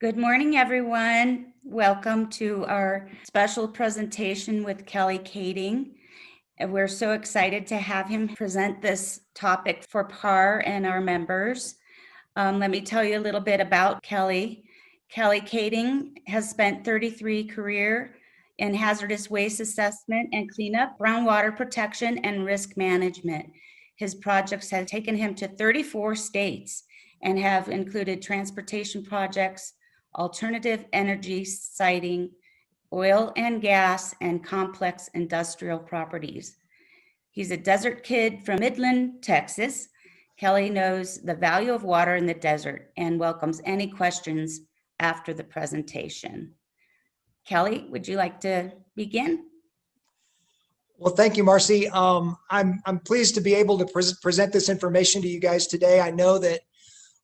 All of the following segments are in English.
Good morning, everyone. Welcome to our special presentation with Kelly Kading. And we're so excited to have him present this topic for PAR and our members. Let me tell you a little bit about Kelly. Kelly Kading has spent 33 career in hazardous waste assessment and cleanup, groundwater protection, and risk management. His projects have taken him to 34 states and have included transportation projects, alternative energy siting, oil and gas, and complex industrial properties. He's a desert kid from Midland, Texas. Kelly knows the value of water in the desert and welcomes any questions after the presentation. Kelly, would you like to begin? Well, thank you, Marcy. I'm pleased to be able to present this information to you guys today. I know that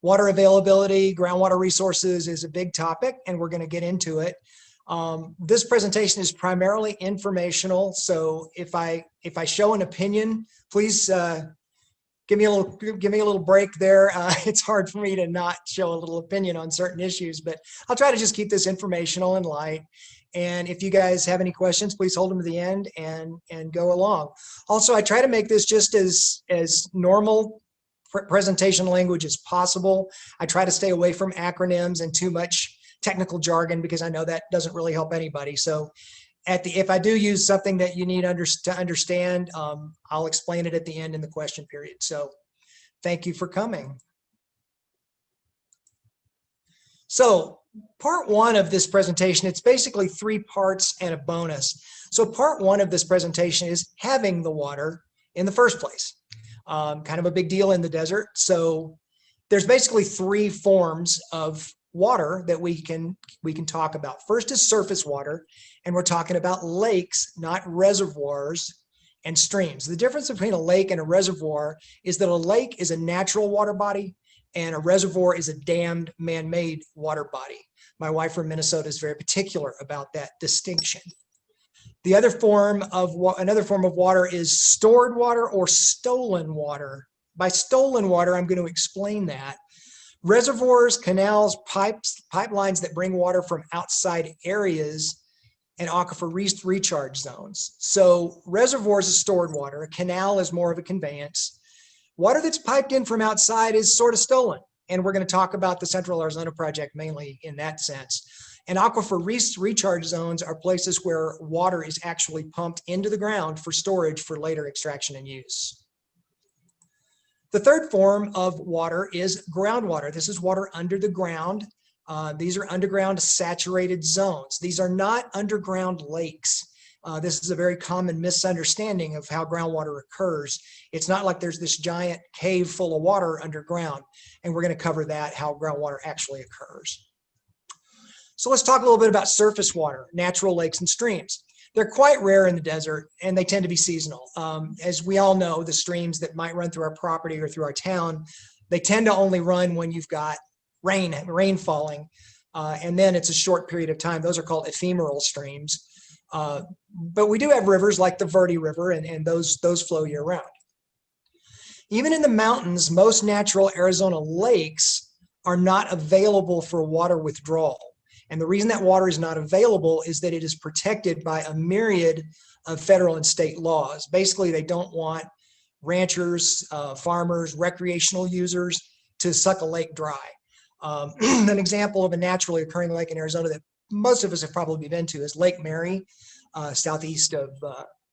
water availability, groundwater resources is a big topic, and we're going to get into it. This presentation is primarily informational, so if I show an opinion, please give me a little break there. It's hard for me to not show a little opinion on certain issues, but I'll try to just keep this informational and light. And if you guys have any questions, please hold them to the end and go along. Also, I try to make this just as normal presentation language as possible. I try to stay away from acronyms and too much technical jargon because I know that doesn't really help anybody. So if I do use something that you need to understand, I'll explain it at the end in the question period. So thank you for coming. So part one of this presentation, it's basically 3 parts and a bonus. So part one of this presentation is having the water in the first place. Kind of a big deal in the desert. So there's basically 3 forms of water that we can talk about. First is surface water, and we're talking about lakes, not reservoirs and streams. The difference between a lake and a reservoir is that a lake is a natural water body and a reservoir is a dammed man-made water body. My wife from Minnesota is very particular about that distinction. The other form of another form of water is stored water or stolen water. By stolen water, I'm going to explain that. Reservoirs, canals, pipelines that bring water from outside areas, and aquifer recharge zones. So reservoirs is stored water. A canal is more of a conveyance. Water that's piped in from outside is sort of stolen. And we're going to talk about the Central Arizona Project mainly in that sense. And aquifer recharge zones are places where water is actually pumped into the ground for storage for later extraction and use. The third form of water is groundwater. This is water under the ground. These are underground saturated zones. These are not underground lakes. This is a very common misunderstanding of how groundwater occurs. It's not like there's this giant cave full of water underground, and we're going to cover that, how groundwater actually occurs. So let's talk a little bit about surface water, natural lakes and streams. They're quite rare in the desert, and they tend to be seasonal. As we all know, the streams that might run through our property or through our town, they tend to only run when you've got rain falling, and then it's a short period of time. Those are called ephemeral streams. But we do have rivers like the Verde River, and those flow year round. Even in the mountains, most natural Arizona lakes are not available for water withdrawal. And the reason that water is not available is that it is protected by a myriad of federal and state laws. Basically, they don't want ranchers, farmers, recreational users to suck a lake dry. An example of a naturally occurring lake in Arizona that most of us have probably been to is Lake Mary, southeast of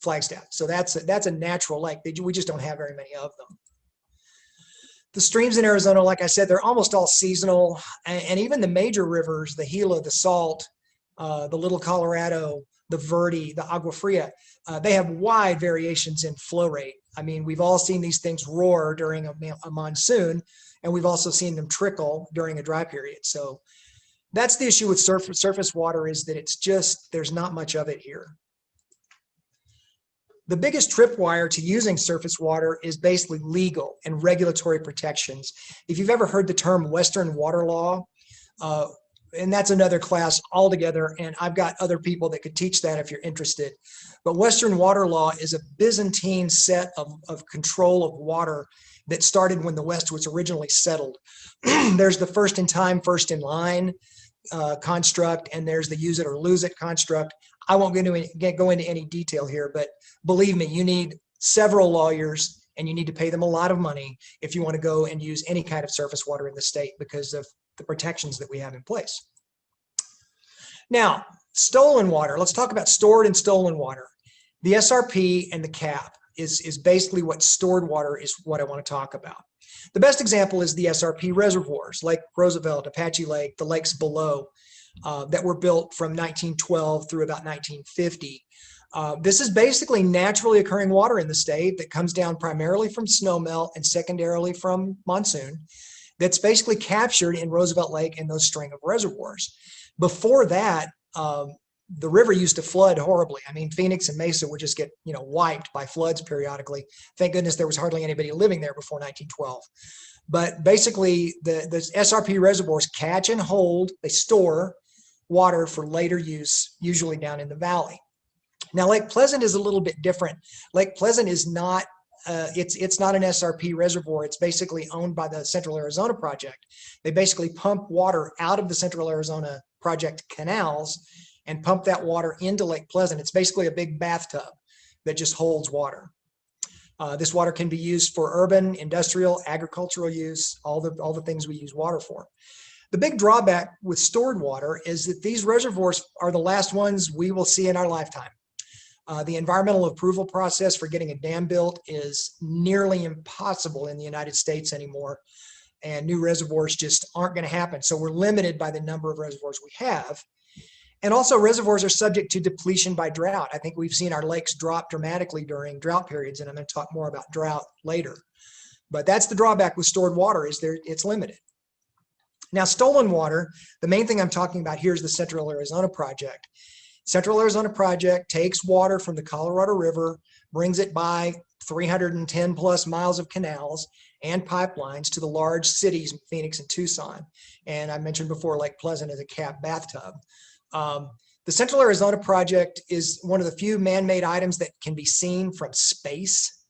Flagstaff. So that's a natural lake. We just don't have very many of them. The streams in Arizona, like I said, they're almost all seasonal, and even the major rivers, the Gila, the Salt, the Little Colorado, the Verde, the Agua Fria, they have wide variations in flow rate. I mean, we've all seen these things roar during a monsoon, and we've also seen them trickle during a dry period. So that's the issue with surface water, is that it's just, there's not much of it here. The biggest tripwire to using surface water is basically legal and regulatory protections. If you've ever heard the term Western water law, and that's another class altogether, and I've got other people that could teach that if you're interested. But Western water law is a Byzantine set of control of water that started when the West was originally settled. There's the first in time, first in line. construct, and there's the use it or lose it construct. I won't go into any detail here, but believe me, you need several lawyers and you need to pay them a lot of money if you want to go and use any kind of surface water in the state because of the protections that we have in place. Now, stolen water. Let's talk about stored and stolen water. The SRP and the CAP is basically what stored water is what I want to talk about. The best example is the SRP reservoirs, like Roosevelt, Apache Lake, the lakes below that were built from 1912 through about 1950. This is basically naturally occurring water in the state that comes down primarily from snowmelt and secondarily from monsoon that's basically captured in Roosevelt Lake and those string of reservoirs. Before that, the river used to flood horribly. I mean, Phoenix and Mesa would just get, wiped by floods periodically. Thank goodness there was hardly anybody living there before 1912. But basically, the SRP reservoirs catch and hold, they store water for later use, usually down in the valley. Now, Lake Pleasant is a little bit different. Lake Pleasant is not, it's not an SRP reservoir. It's basically owned by the Central Arizona Project. They basically pump water out of the Central Arizona Project canals and pump that water into Lake Pleasant. It's basically a big bathtub that just holds water. This water can be used for urban, industrial, agricultural use, all the things we use water for. The big drawback with stored water is that these reservoirs are the last ones we will see in our lifetime. The environmental approval process for getting a dam built is nearly impossible in the United States anymore, and new reservoirs just aren't going to happen. So we're limited by the number of reservoirs we have. And also reservoirs are subject to depletion by drought. I think we've seen our lakes drop dramatically during drought periods, and I'm going to talk more about drought later. But that's the drawback with stored water, is it's limited. Now, stolen water, the main thing I'm talking about here is the Central Arizona Project. Central Arizona Project takes water from the Colorado River, brings it by 310 plus miles of canals and pipelines to the large cities, Phoenix and Tucson. And I mentioned before, Lake Pleasant is a cap bathtub. The Central Arizona Project is one of the few man-made items that can be seen from space.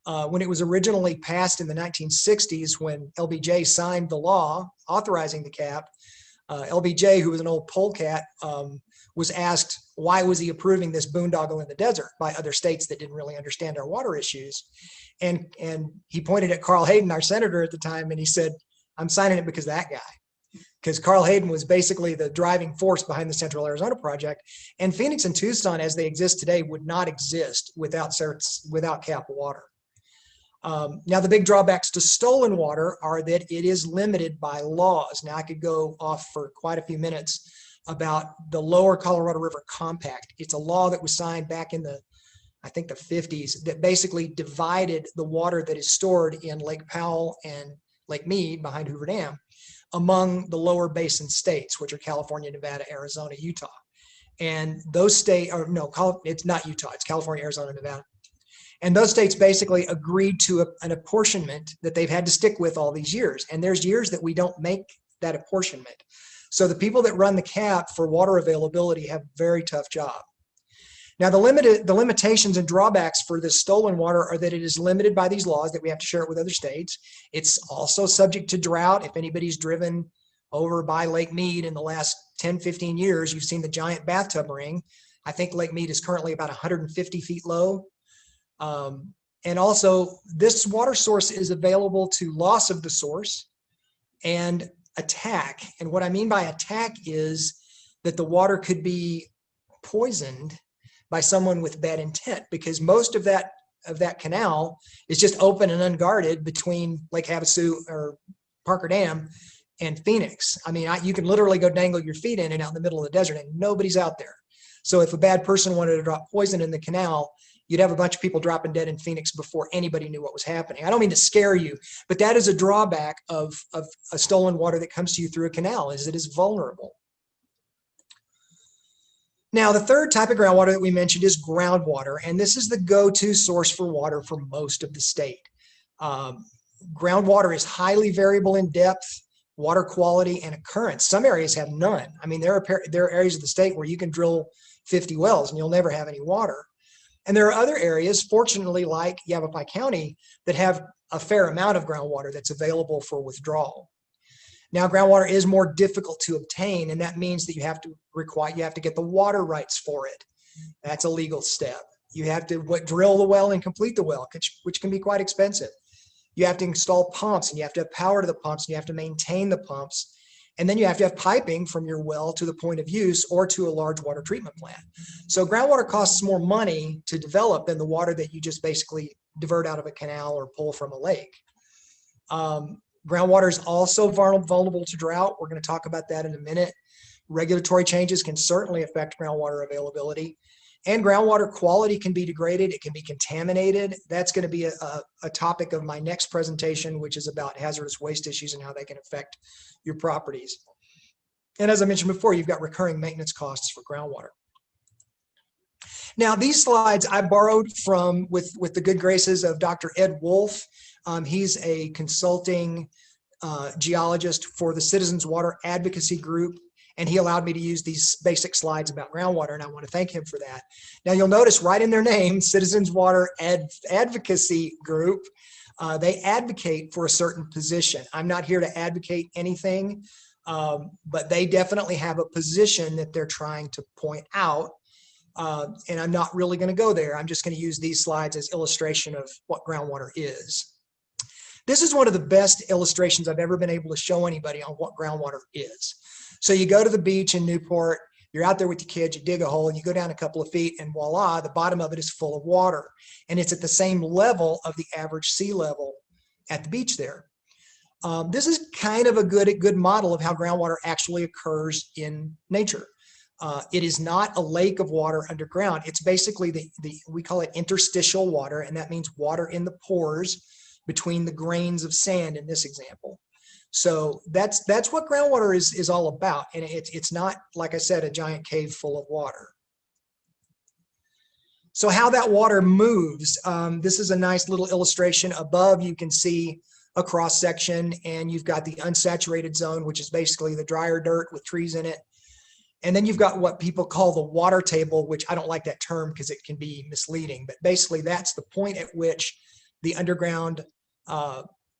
When it was originally passed in the 1960s, when LBJ signed the law authorizing the cap, LBJ, who was an old polecat, was asked why was he approving this boondoggle in the desert by other states that didn't really understand our water issues. And he pointed at Carl Hayden, our senator at the time, and he said, I'm signing it because of that guy. Because Carl Hayden was basically the driving force behind the Central Arizona Project. And Phoenix and Tucson, as they exist today, would not exist without cap water. Now, the big drawbacks to stolen water are that it is limited by laws. Now, I could go off for quite a few minutes about the Lower Colorado River Compact. It's a law that was signed back in I think the 50s, that basically divided the water that is stored in Lake Powell and Lake Mead behind Hoover Dam among the lower basin states, which are California, Nevada, Arizona, Utah. And those states, or no, it's not Utah, it's California, Arizona, Nevada. And those states basically agreed to an apportionment that they've had to stick with all these years. And there's years that we don't make that apportionment. So the people that run the cap for water availability have a very tough job. Now, the limitations and drawbacks for this stolen water are that it is limited by these laws, that we have to share it with other states. It's also subject to drought. If anybody's driven over by Lake Mead in the last 10, 15 years, you've seen the giant bathtub ring. I think Lake Mead is currently about 150 feet low. And also, this water source is available to loss of the source and attack. And what I mean by attack is that the water could be poisoned by someone with bad intent, because most of that canal is just open and unguarded between Lake Havasu or Parker Dam and Phoenix. I mean, you can literally go dangle your feet in and out in the middle of the desert and nobody's out there. So if a bad person wanted to drop poison in the canal, you'd have a bunch of people dropping dead in Phoenix before anybody knew what was happening. I don't mean to scare you, but that is a drawback of a stolen water that comes to you through a canal, is it is vulnerable. Now, the third type of groundwater that we mentioned is groundwater, and this is the go-to source for water for most of the state. Groundwater is highly variable in depth, water quality, and occurrence. Some areas have none. I mean, there are areas of the state where you can drill 50 wells and you'll never have any water. And there are other areas, fortunately, like Yavapai County, that have a fair amount of groundwater that's available for withdrawal. Now, groundwater is more difficult to obtain, and that means that you have to get the water rights for it. That's a legal step. You have to drill the well and complete the well, which can be quite expensive. You have to install pumps, and you have to have power to the pumps, and you have to maintain the pumps. And then you have to have piping from your well to the point of use or to a large water treatment plant. So groundwater costs more money to develop than the water that you just basically divert out of a canal or pull from a lake. Groundwater is also vulnerable to drought. We're going to talk about that in a minute. Regulatory changes can certainly affect groundwater availability. And groundwater quality can be degraded. It can be contaminated. That's going to be a topic of my next presentation, which is about hazardous waste issues and how they can affect your properties. And as I mentioned before, you've got recurring maintenance costs for groundwater. Now, these slides I borrowed from with the good graces of Dr. Ed Wolf. He's a consulting geologist for the Citizens Water Advocacy Group, and he allowed me to use these basic slides about groundwater, and I want to thank him for that. Now, you'll notice right in their name, Citizens Water Advocacy Group, they advocate for a certain position. I'm not here to advocate anything, but they definitely have a position that they're trying to point out. And I'm not really going to go there. I'm just going to use these slides as illustration of what groundwater is. This is one of the best illustrations I've ever been able to show anybody on what groundwater is. So you go to the beach in Newport, you're out there with your kids, you dig a hole and you go down a couple of feet and voila, the bottom of it is full of water. And it's at the same level of the average sea level at the beach there. This is kind of a good model of how groundwater actually occurs in nature. It is not a lake of water underground. It's basically we call it interstitial water, and that means water in the pores between the grains of sand in this example. So that's what groundwater is all about, and it's not, like I said, a giant cave full of water. So how that water moves, this is a nice little illustration. Above you can see a cross section, and you've got the unsaturated zone, which is basically the drier dirt with trees in it. And then you've got what people call the water table, which I don't like that term because it can be misleading, but basically that's the point at which the underground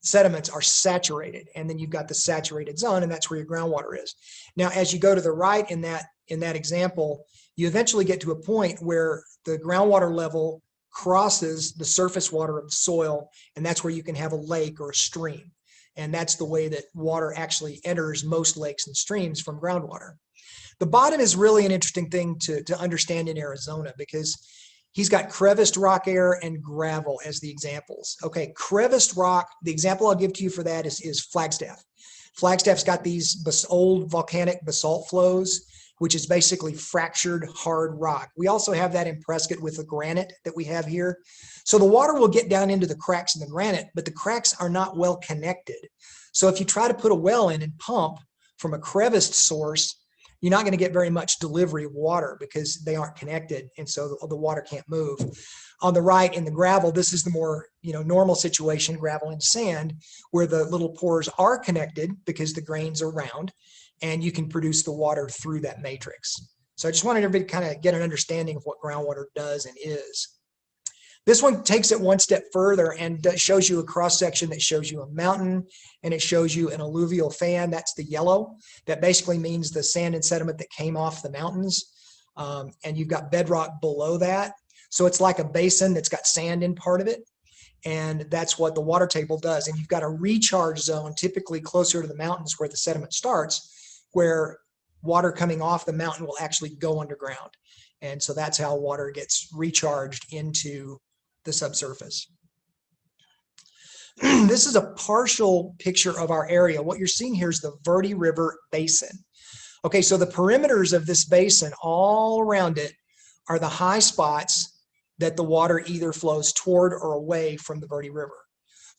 sediments are saturated. And then you've got the saturated zone, and that's where your groundwater is. Now, as you go to the right in that example, you eventually get to a point where the groundwater level crosses the surface water of the soil, and that's where you can have a lake or a stream. And that's the way that water actually enters most lakes and streams, from groundwater. The bottom is really an interesting thing to understand in Arizona, because he's got creviced rock air and gravel as the examples. Okay, creviced rock, the example I'll give to you for that is Flagstaff. Flagstaff's got these old volcanic basalt flows, which is basically fractured hard rock. We also have that in Prescott with the granite that we have here. So the water will get down into the cracks in the granite, but the cracks are not well connected. So if you try to put a well in and pump from a creviced source, you're not going to get very much delivery of water because they aren't connected, and so the water can't move. On the right in the gravel, this is the more normal situation, gravel and sand, where the little pores are connected because the grains are round, and you can produce the water through that matrix. So I just wanted everybody to kind of get an understanding of what groundwater does and is. This one takes it one step further and shows you a cross section that shows you a mountain, and it shows you an alluvial fan. That's the yellow. That basically means the sand and sediment that came off the mountains. And you've got bedrock below that. So it's like a basin that's got sand in part of it. And that's what the water table does. And you've got a recharge zone, typically closer to the mountains where the sediment starts, where water coming off the mountain will actually go underground. And so that's how water gets recharged into the subsurface. This is a partial picture of our area. What you're seeing here is the Verde River Basin. Okay, so the perimeters of this basin, all around it, are the high spots that the water either flows toward or away from the Verde River.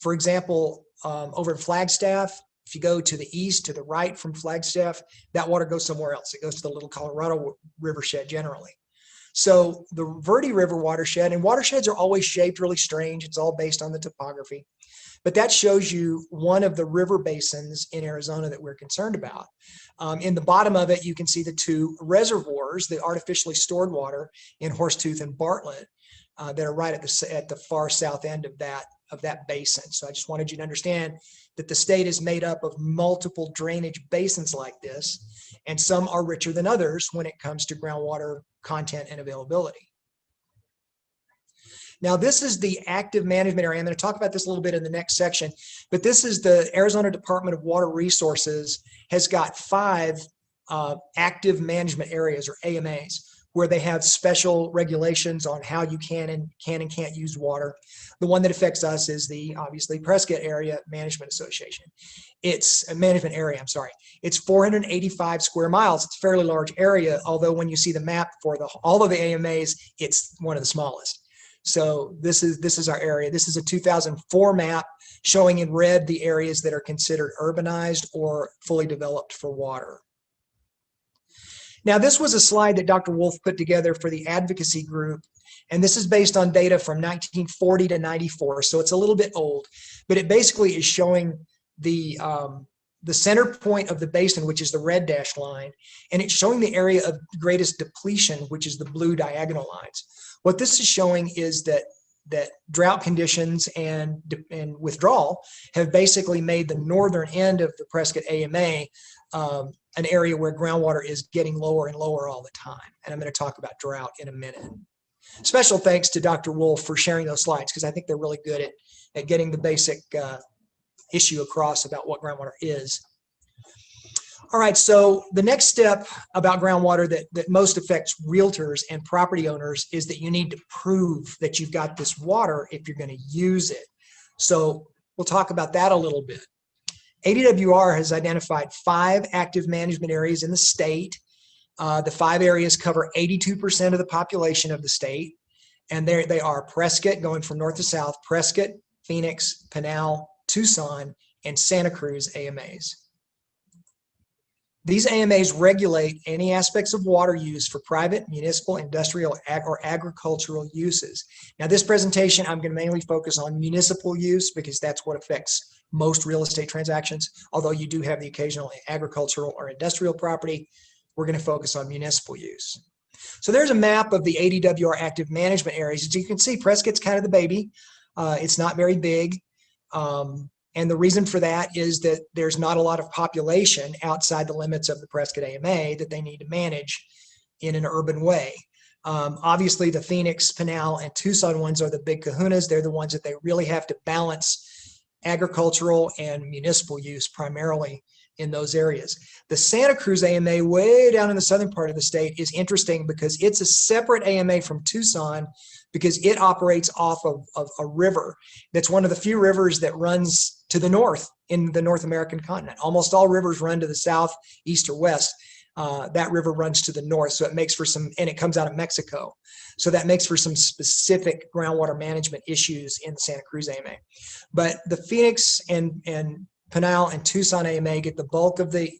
For example, over in Flagstaff, if you go to the east, to the right from Flagstaff, that water goes somewhere else. It goes to the Little Colorado Rivershed generally. So the Verde River watershed, and watersheds are always shaped really strange. It's all based on the topography. But that shows you one of the river basins in Arizona that we're concerned about. In the bottom of it, you can see the two reservoirs, the artificially stored water in Horsetooth and Bartlett, that are right at the far south end of of that basin. So I just wanted you to understand that the state is made up of multiple drainage basins like this, and some are richer than others when it comes to groundwater content and availability. Now, this is the active management area. I'm going to talk about this a little bit in the next section, but this is the Arizona Department of Water Resources has got 5 active management areas, or AMAs, where they have special regulations on how you can and can't use water. The one that affects us is the, obviously, Prescott Area Management Association. It's a management area, I'm sorry. It's 485 square miles. It's a fairly large area, although when you see the map for all of the AMAs, it's one of the smallest. So this is our area. This is a 2004 map showing in red the areas that are considered urbanized or fully developed for water. Now, this was a slide that Dr. Wolf put together for the advocacy group, and this is based on data from 1940 to 94, so it's a little bit old, but it basically is showing the center point of the basin, which is the red dashed line, and it's showing the area of greatest depletion, which is the blue diagonal lines. What this is showing is that drought conditions and withdrawal have basically made the northern end of the Prescott AMA an area where groundwater is getting lower and lower all the time. And I'm going to talk about drought in a minute. Special thanks to Dr. Wolf for sharing those slides, because I think they're really good at getting the basic issue across about what groundwater is. All right, so the next step about groundwater that most affects realtors and property owners is that you need to prove that you've got this water if you're going to use it. So we'll talk about that a little bit. ADWR has identified 5 active management areas in the state. The 5 areas cover 82% of the population of the state. And there they are: Prescott, going from north to south, Prescott, Phoenix, Pinal, Tucson, and Santa Cruz AMAs. These AMAs regulate any aspects of water use for private, municipal, industrial, or agricultural uses. Now, this presentation, I'm going to mainly focus on municipal use because that's what affects most real estate transactions. Although you do have the occasional agricultural or industrial property, we're going to focus on municipal use. So there's a map of the ADWR active management areas. As you can see, Prescott's kind of the baby. It's not very big. And the reason for that is that there's not a lot of population outside the limits of the Prescott AMA that they need to manage in an urban way. Obviously, the Phoenix, Pinal, and Tucson ones are the big kahunas. They're the ones that they really have to balance agricultural and municipal use primarily in those areas. The Santa Cruz AMA, way down in the southern part of the state, is interesting because it's a separate AMA from Tucson because it operates off of a river that's one of the few rivers that runs to the north in the North American continent. Almost all rivers run to the south, east, or west. That river runs to the north, so it makes for some, and it comes out of Mexico. So that makes for some specific groundwater management issues in the Santa Cruz AMA. But the Phoenix and Pinal and Tucson AMA get the bulk of the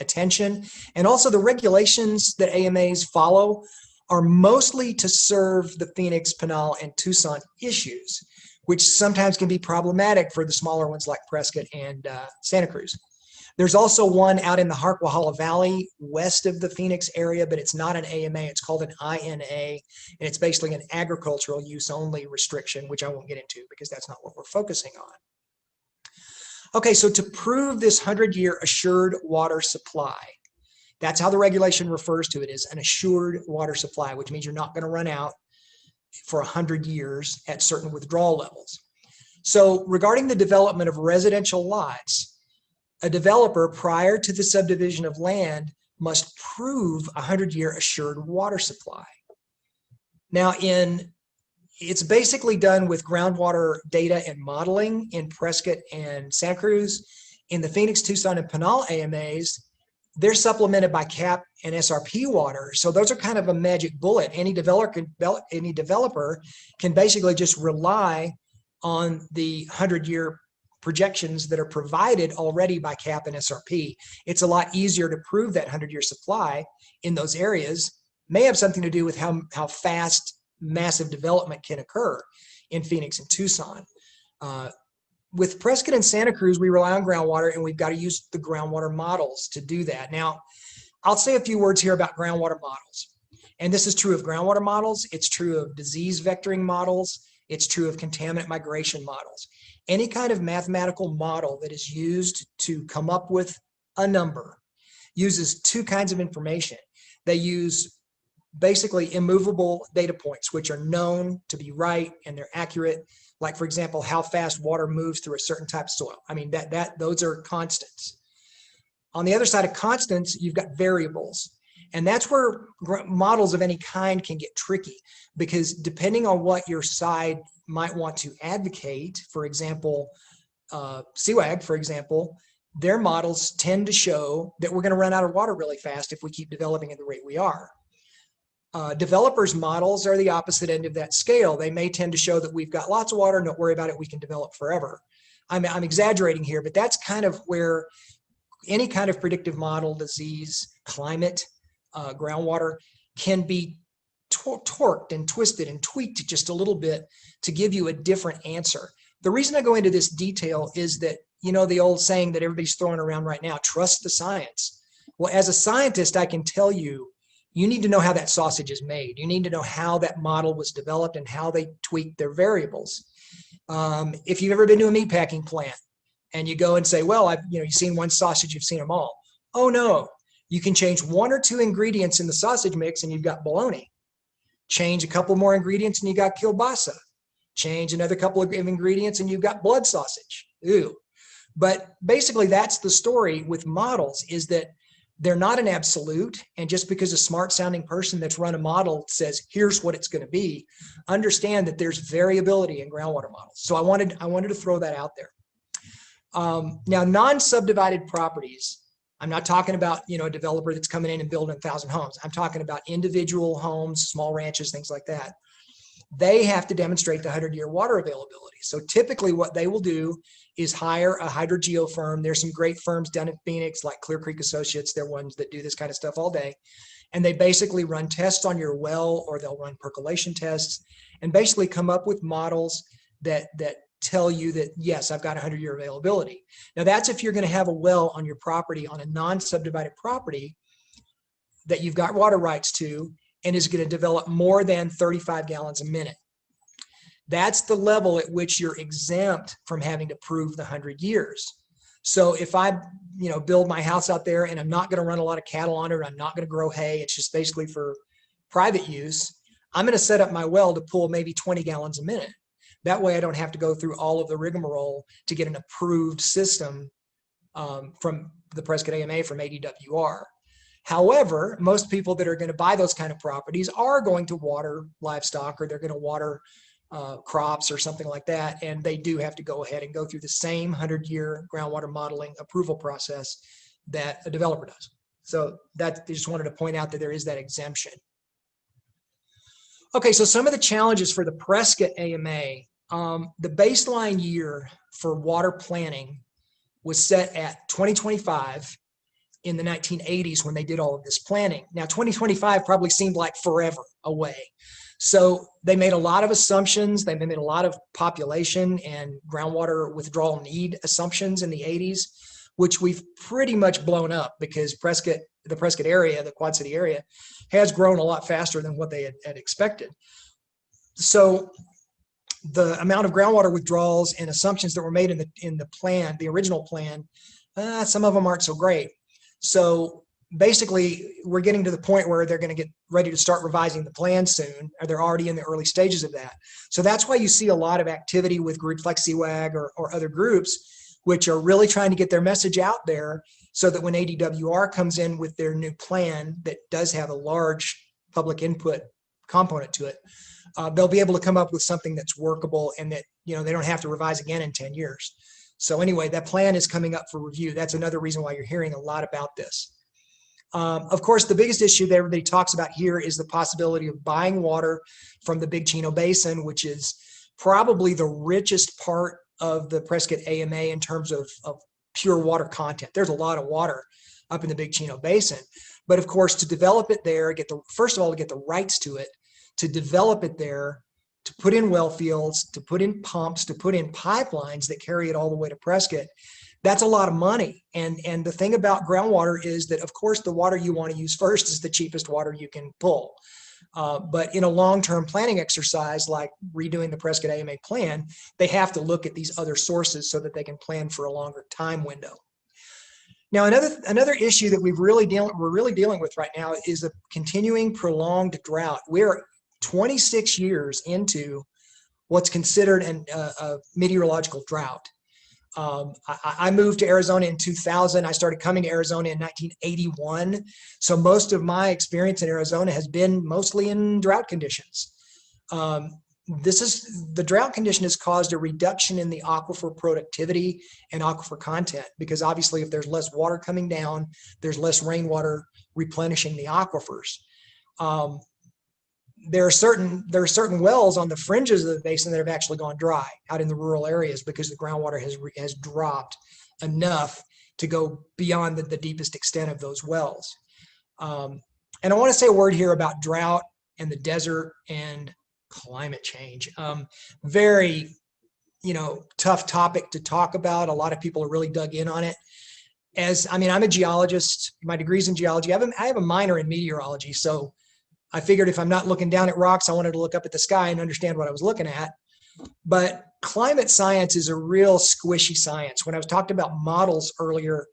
attention, and also the regulations that AMAs follow are mostly to serve the Phoenix, Pinal, and Tucson issues, which sometimes can be problematic for the smaller ones like Prescott and Santa Cruz. There's also one out in the Harquahala Valley west of the Phoenix area, but it's not an AMA. It's called an INA, and it's basically an agricultural use only restriction, which I won't get into because that's not what we're focusing on. Okay, so to prove this 100-year assured water supply, that's how the regulation refers to it, as an assured water supply, which means you're not going to run out for 100 years at certain withdrawal levels. So regarding the development of residential lots, a developer prior to the subdivision of land must prove a 100-year assured water supply. Now, it's basically done with groundwater data and modeling in Prescott and Santa Cruz. In the Phoenix, Tucson, and Pinal AMAs, they're supplemented by CAP and SRP water. So those are kind of a magic bullet. Any developer can basically just rely on the 100-year projections that are provided already by CAP and SRP. It's a lot easier to prove that 100-year supply in those areas. May have something to do with how fast massive development can occur in Phoenix and Tucson. With Prescott and Santa Cruz, we rely on groundwater, and we've got to use the groundwater models to do that. Now, I'll say a few words here about groundwater models. And this is true of groundwater models. It's true of disease vectoring models It's true of contaminant migration models. Any kind of mathematical model that is used to come up with a number uses two kinds of information. They use basically immovable data points, which are known to be right and they're accurate. Like, for example, how fast water moves through a certain type of soil. I mean, those are constants. On the other side of constants, you've got variables. And that's where models of any kind can get tricky, because depending on what your side might want to advocate, for example, CWAG, for example, their models tend to show that we're going to run out of water really fast if we keep developing at the rate we are. Developers' models are the opposite end of that scale. They may tend to show that we've got lots of water, don't worry about it, we can develop forever. I'm exaggerating here, but that's kind of where any kind of predictive model, disease, climate, groundwater can be torqued and twisted and tweaked just a little bit to give you a different answer. The reason I go into this detail is that, you know, the old saying that everybody's throwing around right now, trust the science. Well, as a scientist, I can tell you, you need to know how that sausage is made. You need to know how that model was developed and how they tweaked their variables. If you've ever been to a meatpacking plant and you go and say, well, you've seen one sausage, you've seen them all. Oh no, you can change one or two ingredients in the sausage mix and you've got bologna. Change a couple more ingredients and you got kielbasa. Change another couple of ingredients and you've got blood sausage. Ooh. But basically that's the story with models, is that they're not an absolute. And just because a smart sounding person that's run a model says, here's what it's going to be, understand that there's variability in groundwater models. So I wanted to throw that out there. Now, non-subdivided properties, I'm not talking about, a developer that's coming in and building 1,000 homes. I'm talking about individual homes, small ranches, things like that. They have to demonstrate the 100-year water availability. So typically what they will do is hire a hydrogeo firm. There's some great firms down in Phoenix like Clear Creek Associates. They're ones that do this kind of stuff all day. And they basically run tests on your well, or they'll run percolation tests and basically come up with models that tell you that, yes, I've got 100-year availability. Now that's if you're going to have a well on your property on a non-subdivided property that you've got water rights to and is going to develop more than 35 gallons a minute. That's the level at which you're exempt from having to prove the 100 years. So if I, build my house out there and I'm not going to run a lot of cattle on it, I'm not going to grow hay, it's just basically for private use, I'm going to set up my well to pull maybe 20 gallons a minute. That way I don't have to go through all of the rigmarole to get an approved system from the Prescott AMA from ADWR. However, most people that are going to buy those kind of properties are going to water livestock, or they're going to water crops or something like that. And they do have to go ahead and go through the same 100-year groundwater modeling approval process that a developer does. So that, I just wanted to point out that there is that exemption. Okay, so some of the challenges for the Prescott AMA, the baseline year for water planning was set at 2025 in the 1980s when they did all of this planning. Now, 2025 probably seemed like forever away. So they made a lot of assumptions. They made a lot of population and groundwater withdrawal need assumptions in the 80s, which we've pretty much blown up because the Prescott area, the Quad City area, has grown a lot faster than what they had expected. So the amount of groundwater withdrawals and assumptions that were made in the plan, the original plan, some of them aren't so great. So basically, we're getting to the point where they're going to get ready to start revising the plan soon, or they're already in the early stages of that. So that's why you see a lot of activity with groups like CWAG or other groups, which are really trying to get their message out there so that when ADWR comes in with their new plan that does have a large public input component to it, they'll be able to come up with something that's workable and that, they don't have to revise again in 10 years. So anyway, that plan is coming up for review. That's another reason why you're hearing a lot about this. Of course, the biggest issue that everybody talks about here is the possibility of buying water from the Big Chino Basin, which is probably the richest part of the Prescott AMA in terms of pure water content. There's a lot of water up in the Big Chino Basin. But of course, to develop it there, first of all, to get the rights to it, to develop it there, to put in well fields, to put in pumps, to put in pipelines that carry it all the way to Prescott, that's a lot of money. And the thing about groundwater is that, of course, the water you want to use first is the cheapest water you can pull. But in a long-term planning exercise like redoing the Prescott AMA plan, they have to look at these other sources so that they can plan for a longer time window. Now, another issue that we're really dealing with right now is a continuing prolonged drought. We're 26 years into what's considered a meteorological drought. I moved to Arizona in 2000. I started coming to Arizona in 1981. So most of my experience in Arizona has been mostly in drought conditions. The drought condition has caused a reduction in the aquifer productivity and aquifer content, because obviously if there's less water coming down, there's less rainwater replenishing the aquifers. There are certain wells on the fringes of the basin that have actually gone dry out in the rural areas because the groundwater has dropped enough to go beyond the deepest extent of those wells. And I want to say a word here about drought and the desert and climate change. Very, tough topic to talk about. A lot of people are really dug in on it. I'm a geologist. My degree's in geology. I have a minor in meteorology, so I figured if I'm not looking down at rocks, I wanted to look up at the sky and understand what I was looking at. But climate science is a real squishy science. When I was talking about models earlier,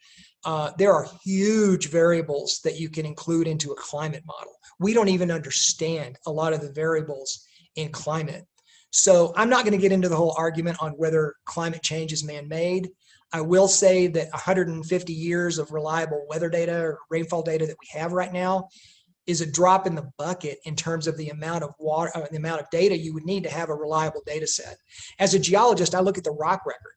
there are huge variables that you can include into a climate model. We don't even understand a lot of the variables in climate. So I'm not going to get into the whole argument on whether climate change is man-made. I will say that 150 years of reliable weather data or rainfall data that we have right now is a drop in the bucket in terms of the amount of water, the amount of data you would need to have a reliable data set. As a geologist, I look at the rock record,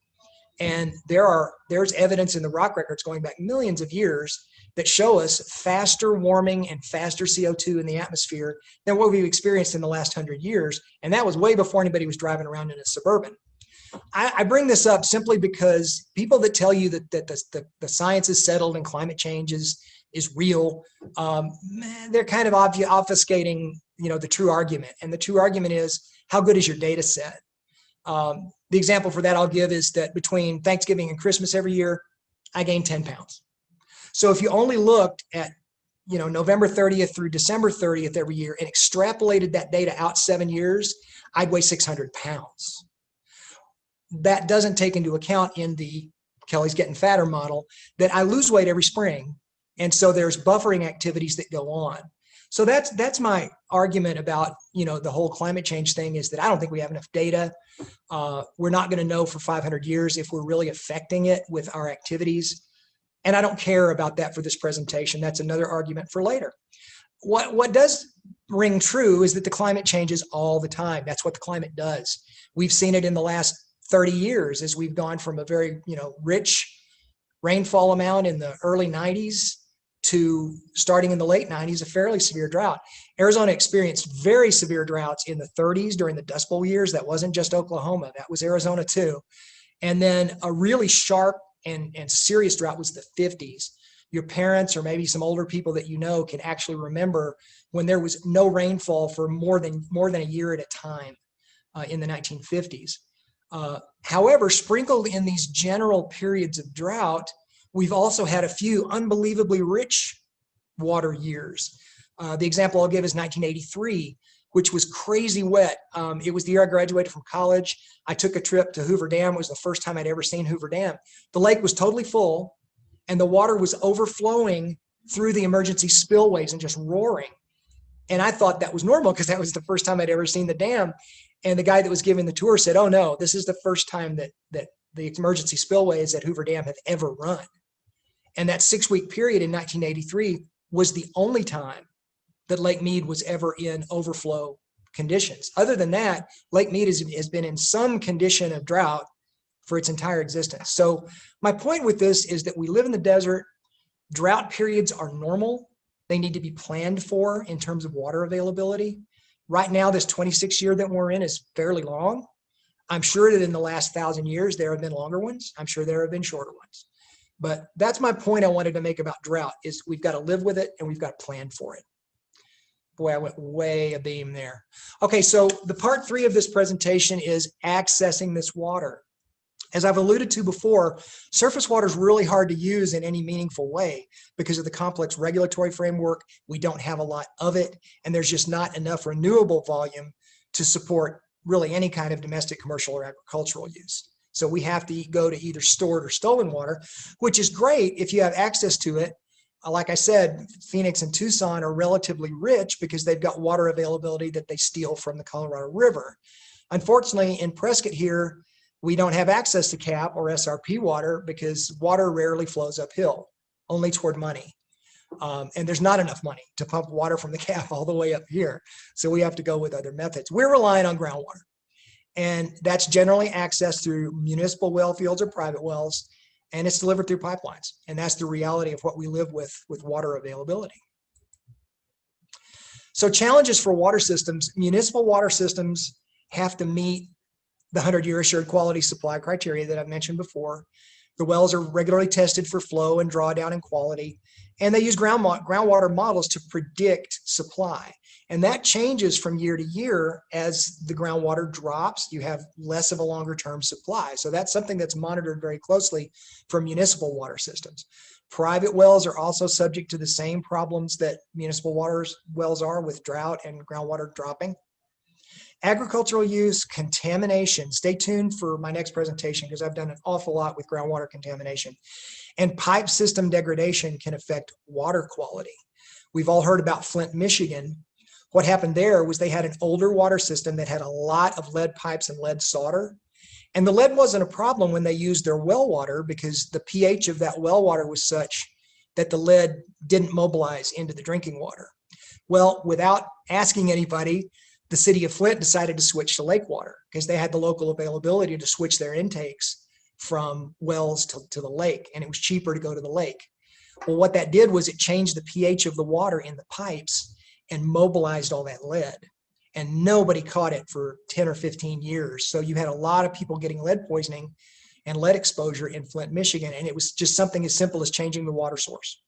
and there's evidence in the rock records going back millions of years that show us faster warming and faster CO2 in the atmosphere than what we've experienced in the last 100 years. And that was way before anybody was driving around in a Suburban. I bring this up simply because people that tell you that the science is settled and climate change is real, they're kind of obfuscating, the true argument. And the true argument is, how good is your data set? The example for that I'll give is that between Thanksgiving and Christmas every year, I gained 10 pounds. So if you only looked at, November 30th through December 30th every year and extrapolated that data out 7 years, I'd weigh 600 pounds. That doesn't take into account in the Kelly's Getting Fatter model that I lose weight every spring. And so there's buffering activities that go on. So that's my argument about, the whole climate change thing, is that I don't think we have enough data. We're not going to know for 500 years if we're really affecting it with our activities. And I don't care about that for this presentation. That's another argument for later. What does ring true is that the climate changes all the time. That's what the climate does. We've seen it in the last 30 years as we've gone from a very, rich rainfall amount in the early 90s to, starting in the late 90s, a fairly severe drought. Arizona experienced very severe droughts in the 30s during the Dust Bowl years. That wasn't just Oklahoma, that was Arizona too. And then a really sharp and serious drought was the 50s. Your parents, or maybe some older people that can actually remember when there was no rainfall for more than a year at a time in the 1950s. However, sprinkled in these general periods of drought, we've also had a few unbelievably rich water years. The example I'll give is 1983, which was crazy wet. It was the year I graduated from college. I took a trip to Hoover Dam. It was the first time I'd ever seen Hoover Dam. The lake was totally full, and the water was overflowing through the emergency spillways and just roaring. And I thought that was normal because that was the first time I'd ever seen the dam. And the guy that was giving the tour said, "Oh no, this is the first time that the emergency spillways at Hoover Dam have ever run." And that 6-week period in 1983 was the only time that Lake Mead was ever in overflow conditions. Other than that, Lake Mead has been in some condition of drought for its entire existence. So my point with this is that we live in the desert. Drought periods are normal. They need to be planned for in terms of water availability. Right now, this 26 year that we're in is fairly long. I'm sure that in the last 1,000 years, there have been longer ones. I'm sure there have been shorter ones. But that's my point I wanted to make about drought, is we've got to live with it and we've got to plan for it. Boy, I went way abeam there. Okay, so the part 3 of this presentation is accessing this water. As I've alluded to before, surface water is really hard to use in any meaningful way because of the complex regulatory framework. We don't have a lot of it, and there's just not enough renewable volume to support really any kind of domestic, commercial, or agricultural use. So we have to go to either stored or stolen water, which is great if you have access to it. Like I said, Phoenix and Tucson are relatively rich because they've got water availability that they steal from the Colorado River. Unfortunately, in Prescott here, we don't have access to CAP or SRP water because water rarely flows uphill, only toward money. And there's not enough money to pump water from the CAP all the way up here. So we have to go with other methods. We're relying on groundwater. And that's generally accessed through municipal well fields or private wells, and it's delivered through pipelines. And that's the reality of what we live with water availability. So challenges for water systems: municipal water systems have to meet the 100-year assured quality supply criteria that I've mentioned before. The wells are regularly tested for flow and drawdown and quality, and they use groundwater models to predict supply. And that changes from year to year. As the groundwater drops, you have less of a longer term supply. So that's something that's monitored very closely for municipal water systems. Private wells are also subject to the same problems that municipal water wells are, with drought and groundwater dropping. Agricultural use, contamination. Stay tuned for my next presentation because I've done an awful lot with groundwater contamination. And pipe system degradation can affect water quality. We've all heard about Flint, Michigan. What happened there was they had an older water system that had a lot of lead pipes and lead solder. And the lead wasn't a problem when they used their well water because the pH of that well water was such that the lead didn't mobilize into the drinking water. Well, without asking anybody, the city of Flint decided to switch to lake water because they had the local availability to switch their intakes from wells to the lake, and it was cheaper to go to the lake. Well, what that did was it changed the pH of the water in the pipes and mobilized all that lead, and nobody caught it for 10 or 15 years. So you had a lot of people getting lead poisoning and lead exposure in Flint, Michigan, and it was just something as simple as changing the water source.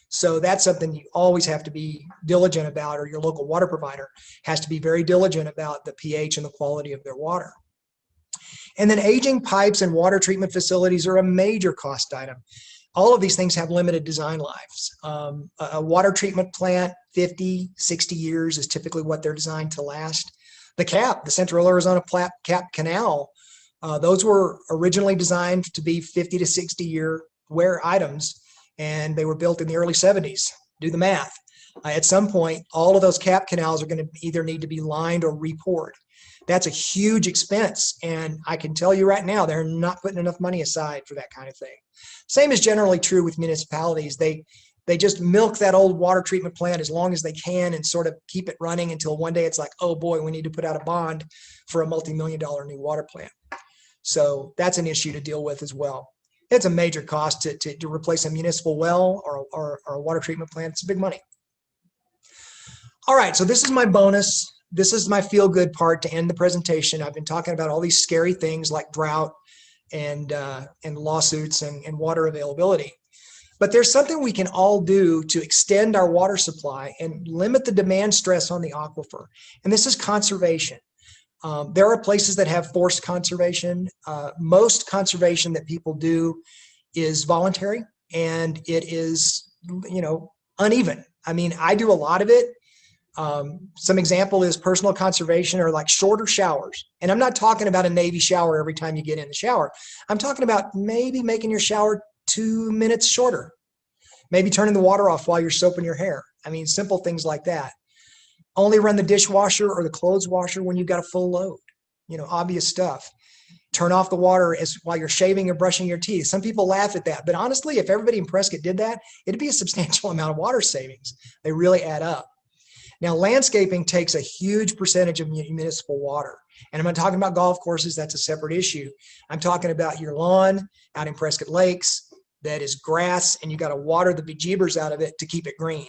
So that's something you always have to be diligent about, or your local water provider has to be very diligent about the pH and the quality of their water. And then aging pipes and water treatment facilities are a major cost item. All of these things have limited design lives. A water treatment plant, 50, 60 years is typically what they're designed to last. The CAP, the Central Arizona CAP Canal, those were originally designed to be 50 to 60 year wear items, and they were built in the early 70s. Do the math. At some point, all of those CAP canals are going to either need to be lined or re-poured. That's a huge expense, and I can tell you right now, they're not putting enough money aside for that kind of thing. Same is generally true with municipalities. They just milk that old water treatment plant as long as they can and sort of keep it running until one day it's like, oh boy, we need to put out a bond for a multi-million-dollar new water plant. So that's an issue to deal with as well. It's a major cost to replace a municipal well or a water treatment plant. It's big money. All right, so this is my bonus. This is my feel-good part to end the presentation. I've been talking about all these scary things like drought and lawsuits and water availability. But there's something we can all do to extend our water supply and limit the demand stress on the aquifer, and this is conservation. There are places that have forced conservation. Most conservation that people do is voluntary, and it is, uneven. I mean, I do a lot of it. Some example is personal conservation, or like shorter showers. And I'm not talking about a Navy shower every time you get in the shower. I'm talking about maybe making your shower 2 minutes shorter. Maybe turning the water off while you're soaping your hair. I mean, simple things like that. Only run the dishwasher or the clothes washer when you've got a full load. Obvious stuff. Turn off the water while you're shaving or brushing your teeth. Some people laugh at that, but honestly, if everybody in Prescott did that, it'd be a substantial amount of water savings. They really add up. Now, landscaping takes a huge percentage of municipal water. And I'm not talking about golf courses. That's a separate issue. I'm talking about your lawn out in Prescott Lakes that is grass, and you got to water the bejeebers out of it to keep it green.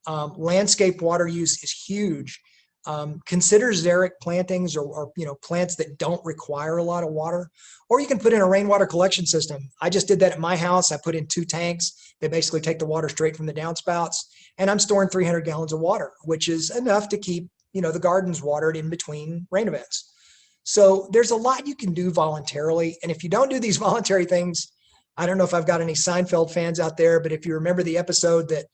Landscape water use is huge. Consider xeric plantings or plants that don't require a lot of water, or you can put in a rainwater collection system. I just did that at my house. I put in 2 tanks. They basically take the water straight from the downspouts, and I'm storing 300 gallons of water, which is enough to keep the gardens watered in between rain events. So there's a lot you can do voluntarily. And if you don't do these voluntary things, I don't know if I've got any Seinfeld fans out there, but if you remember the episode that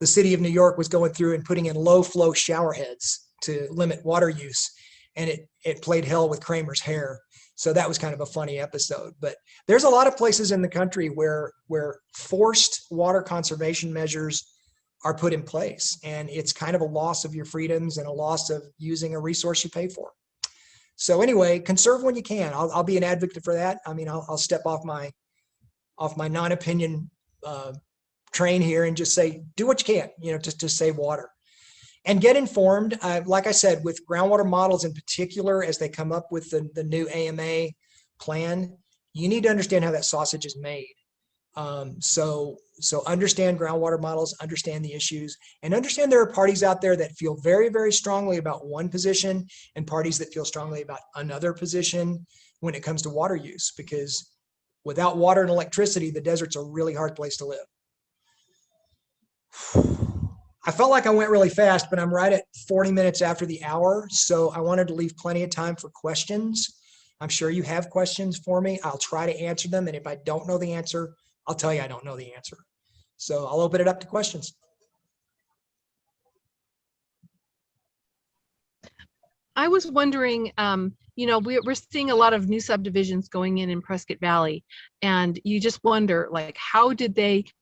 the city of New York was going through and putting in low flow shower heads to limit water use, and it played hell with Kramer's hair. So that was kind of a funny episode. But there's a lot of places in the country where forced water conservation measures are put in place, and it's kind of a loss of your freedoms and a loss of using a resource you pay for. So anyway, conserve when you can. I'll be an advocate for that. I mean, I'll step off my non-opinion train here and just say, do what you can, just to save water. And get informed, like I said, with groundwater models in particular, as they come up with the new AMA plan, you need to understand how that sausage is made. So understand groundwater models, understand the issues, and understand there are parties out there that feel very, very strongly about one position and parties that feel strongly about another position when it comes to water use, because without water and electricity, the desert's a really hard place to live. I felt like I went really fast, but I'm right at 40 minutes after the hour. So I wanted to leave plenty of time for questions. I'm sure you have questions for me. I'll try to answer them. And if I don't know the answer, I'll tell you I don't know the answer. So I'll open it up to questions. I was wondering, we're seeing a lot of new subdivisions going in Prescott Valley, and you just wonder, like, where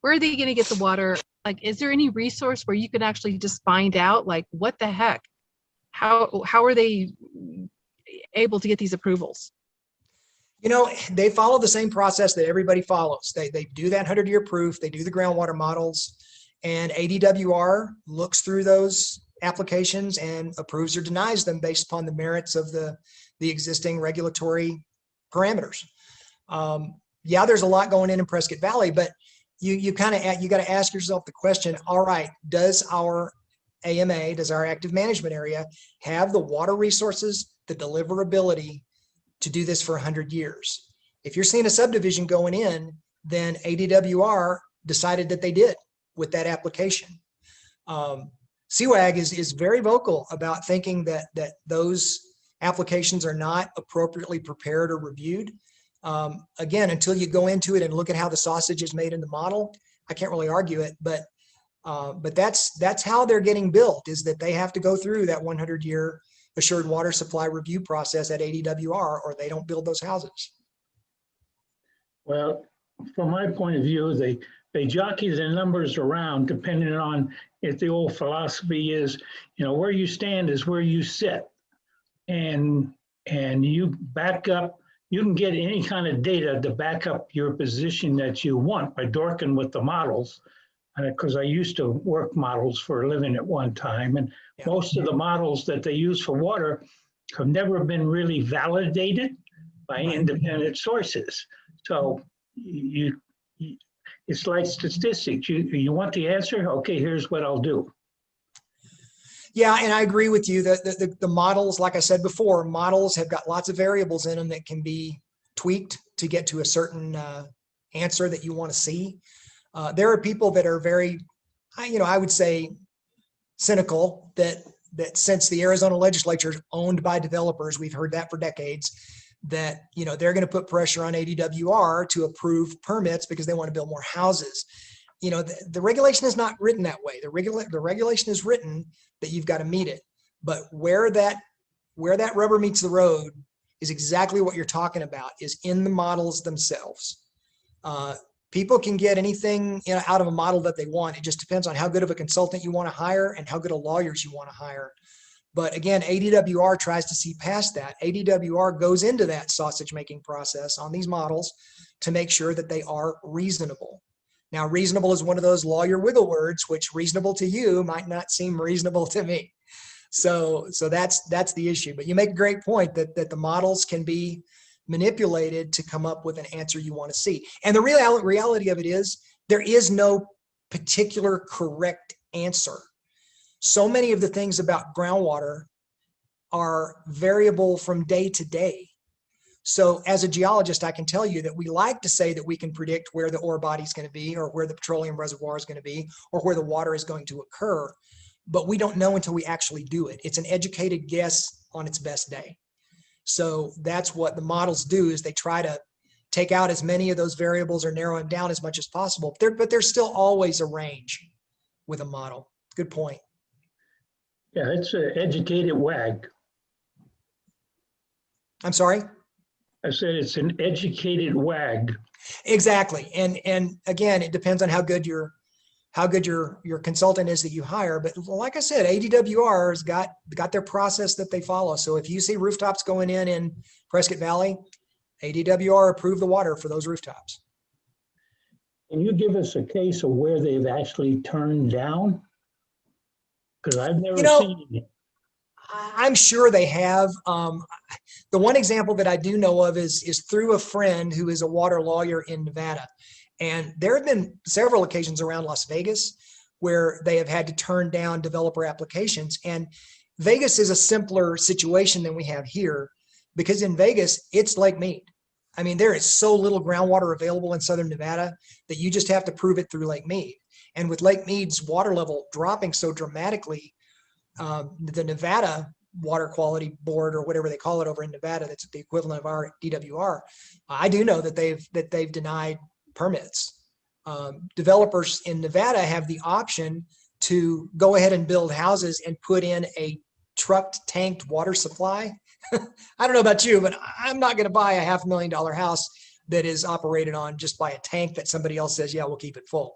are they going to get the water? Like, is there any resource where you can actually just find out, like, what the heck? How are they able to get these approvals? They follow the same process that everybody follows. They do that 100-year proof. They do the groundwater models, and ADWR looks through those applications and approves or denies them based upon the merits of the existing regulatory parameters. Yeah, there's a lot going in Prescott Valley, but you got to ask yourself the question, all right, does our AMA, does our active management area have the water resources, the deliverability to do this for 100 years? If you're seeing a subdivision going in, then ADWR decided that they did with that application. CWAG is very vocal about thinking that those applications are not appropriately prepared or reviewed. Again, until you go into it and look at how the sausage is made in the model, I can't really argue it, but that's how they're getting built, is that they have to go through that 100-year assured water supply review process at ADWR, or they don't build those houses. Well, from my point of view, they jockey the numbers around depending on if the old philosophy is, where you stand is where you sit. And you back up, you can get any kind of data to back up your position that you want by dorking with the models. Because I used to work models for a living at one time, and most of the models that they use for water have never been really validated by independent sources. So it's like statistics. You want the answer? Okay, here's what I'll do. Yeah, and I agree with you that the models, like I said before, models have got lots of variables in them that can be tweaked to get to a certain answer that you want to see. There are people that are very, I would say, cynical that since the Arizona legislature is owned by developers, we've heard that for decades, that they're going to put pressure on ADWR to approve permits because they want to build more houses. The regulation is not written that way. The regulation is written that you've got to meet it, but where that rubber meets the road is exactly what you're talking about, is in the models themselves. People can get anything out of a model that they want. It just depends on how good of a consultant you want to hire and how good of lawyers you want to hire. But again, ADWR tries to see past that. ADWR goes into that sausage making process on these models to make sure that they are reasonable. Now, reasonable is one of those lawyer wiggle words, which reasonable to you might not seem reasonable to me. So that's the issue. But you make a great point that the models can be manipulated to come up with an answer you want to see. And the reality of it is there is no particular correct answer. So many of the things about groundwater are variable from day to day. So as a geologist, I can tell you that we like to say that we can predict where the ore body is going to be, or where the petroleum reservoir is going to be, or where the water is going to occur, but we don't know until we actually do it. It's an educated guess on its best day. So that's what the models do, is they try to take out as many of those variables or narrow them down as much as possible. But there's still always a range with a model. Good point. Yeah, it's an educated wag. I'm sorry? I said it's an educated wag. Exactly. And again, it depends on how good your consultant is that you hire. But like I said, ADWR has got their process that they follow. So if you see rooftops going in Prescott Valley, ADWR approved the water for those rooftops. Can you give us a case of where they've actually turned down? Because I've never seen it. I'm sure they have. The one example that I do know of is through a friend who is a water lawyer in Nevada. And there have been several occasions around Las Vegas where they have had to turn down developer applications. And Vegas is a simpler situation than we have here, because in Vegas, it's Lake Mead. I mean, there is so little groundwater available in Southern Nevada that you just have to prove it through Lake Mead. And with Lake Mead's water level dropping so dramatically, the Nevada Water Quality Board, or whatever they call it over in Nevada, that's the equivalent of our DWR, I do know that they've denied permits. Developers in Nevada have the option to go ahead and build houses and put in a trucked tanked water supply. I don't know about you, but I'm not going to buy a $500,000 house that is operated on just by a tank that somebody else says, yeah, we'll keep it full.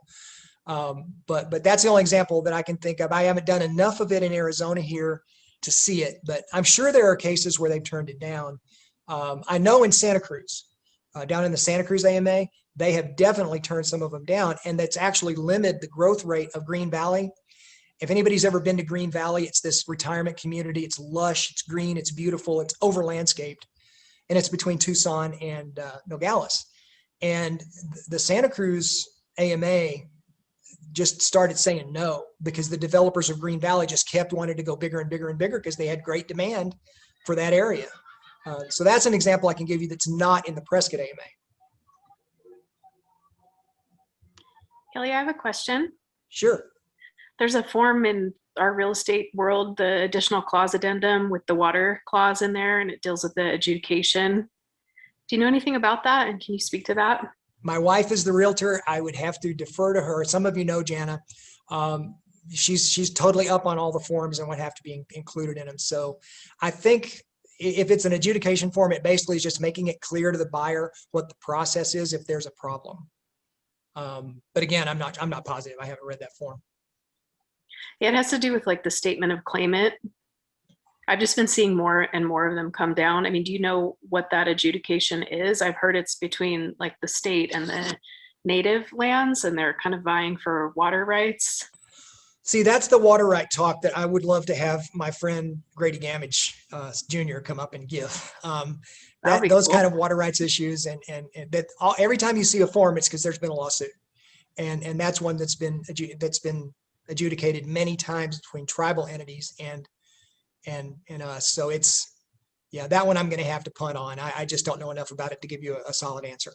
But that's the only example that I can think of. I haven't done enough of it in Arizona here to see it, but I'm sure there are cases where they've turned it down. I know in Santa Cruz, down in the Santa Cruz AMA, they have definitely turned some of them down, and that's actually limited the growth rate of Green Valley. If anybody's ever been to Green Valley, it's this retirement community. It's lush, it's green, it's beautiful, it's over landscaped, and it's between Tucson and Nogales. And the Santa Cruz AMA just started saying no, because the developers of Green Valley just kept wanting to go bigger and bigger and bigger because they had great demand for that area. So that's an example I can give you that's not in the Prescott AMA. Kelly, I have a question. Sure. There's a form in our real estate world, the additional clause addendum with the water clause in there, and it deals with the adjudication. Do you know anything about that? And can you speak to that? My wife is the realtor. I would have to defer to her. Some of you know Jana. She's totally up on all the forms and would have to be included in them. So I think if it's an adjudication form, it basically is just making it clear to the buyer what the process is if there's a problem. But again, I'm not positive. I haven't read that form. Yeah, it has to do with like the statement of claimant. I've just been seeing more and more of them come down. I mean, do you know what that adjudication is? I've heard it's between like the state and the native lands, and they're kind of vying for water rights. See, that's the water right talk that I would love to have my friend Grady Gamage Jr. come up and give. Those cool. kind of water rights issues, and that every time you see a form, it's because there's been a lawsuit, and that's one that's been adjudicated many times between tribal entities and us. So it's, yeah, that one I'm going to have to punt on. I just don't know enough about it to give you a solid answer.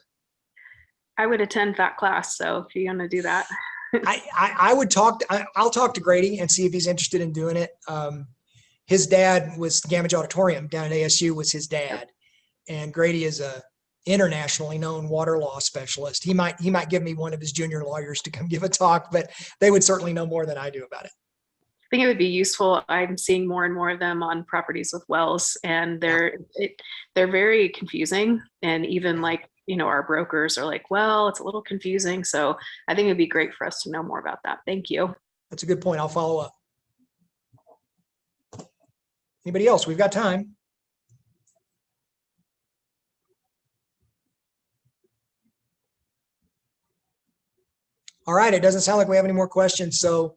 I would attend that class, so if you're going to do that. I'll talk to Grady and see if he's interested in doing it. His dad was Gamage Auditorium down at ASU was his dad. And Grady is a internationally known water law specialist. He might give me one of his junior lawyers to come give a talk, but they would certainly know more than I do about it. I think it would be useful. I'm seeing more and more of them on properties with wells, and they're very confusing. And even like, our brokers are like, well, it's a little confusing. So I think it'd be great for us to know more about that. Thank you. That's a good point. I'll follow up. Anybody else? We've got time. All right. It doesn't sound like we have any more questions. So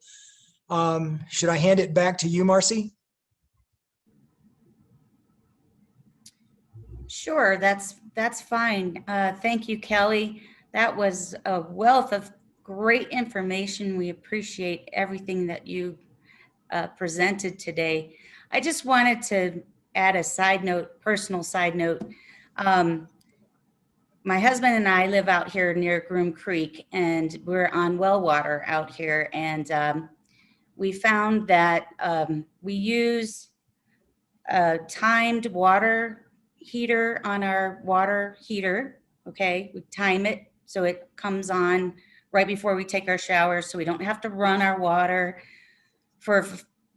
should I hand it back to you, Marcy? Sure, that's fine. Thank you, Kelly. That was a wealth of great information. We appreciate everything that you presented today. I just wanted to add a side note, personal side note. My husband and I live out here near Groom Creek, and we're on well water out here. And we found that we use timed water heater on our water heater. Okay, we time it so it comes on right before we take our showers, so we don't have to run our water for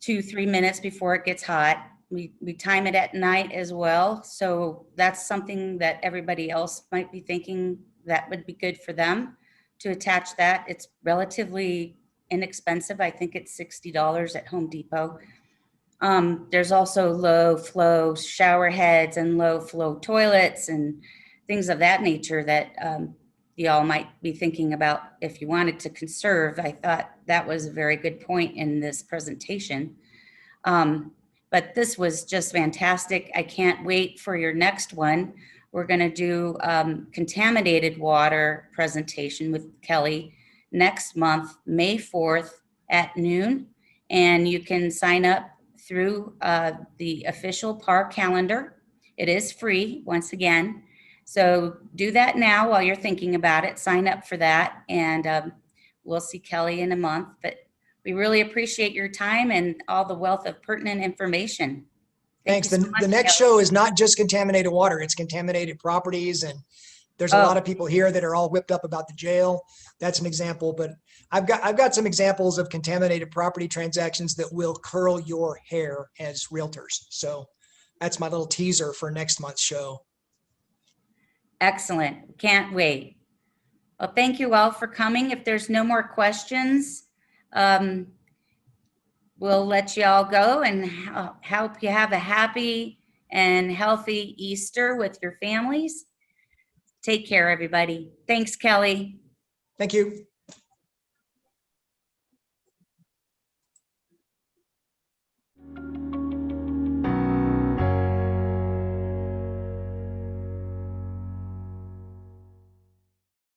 2-3 minutes before it gets hot. We time it at night as well. So that's something that everybody else might be thinking that would be good for them to attach that. It's relatively inexpensive. I think it's $60 at Home Depot. There's also low flow shower heads and low flow toilets and things of that nature that y'all might be thinking about if you wanted to conserve. I thought that was a very good point in this presentation. But this was just fantastic. I can't wait for your next one. We're going to do contaminated water presentation with Kelly next month, May 4th at noon. And you can sign up through the official PAR calendar. It is free, once again. So do that now while you're thinking about it. Sign up for that, and we'll see Kelly in a month. But we really appreciate your time and all the wealth of pertinent information. Thank Thanks. you so much, The next Kelly. show is not just contaminated water, it's contaminated properties. And there's a lot of people here that are all whipped up about the jail. That's an example, but I've got some examples of contaminated property transactions that will curl your hair as realtors. So that's my little teaser for next month's show. Excellent. Can't wait. Well, thank you all for coming. If there's no more questions, we'll let you all go and help you have a happy and healthy Easter with your families. Take care, everybody. Thanks, Kelly. Thank you.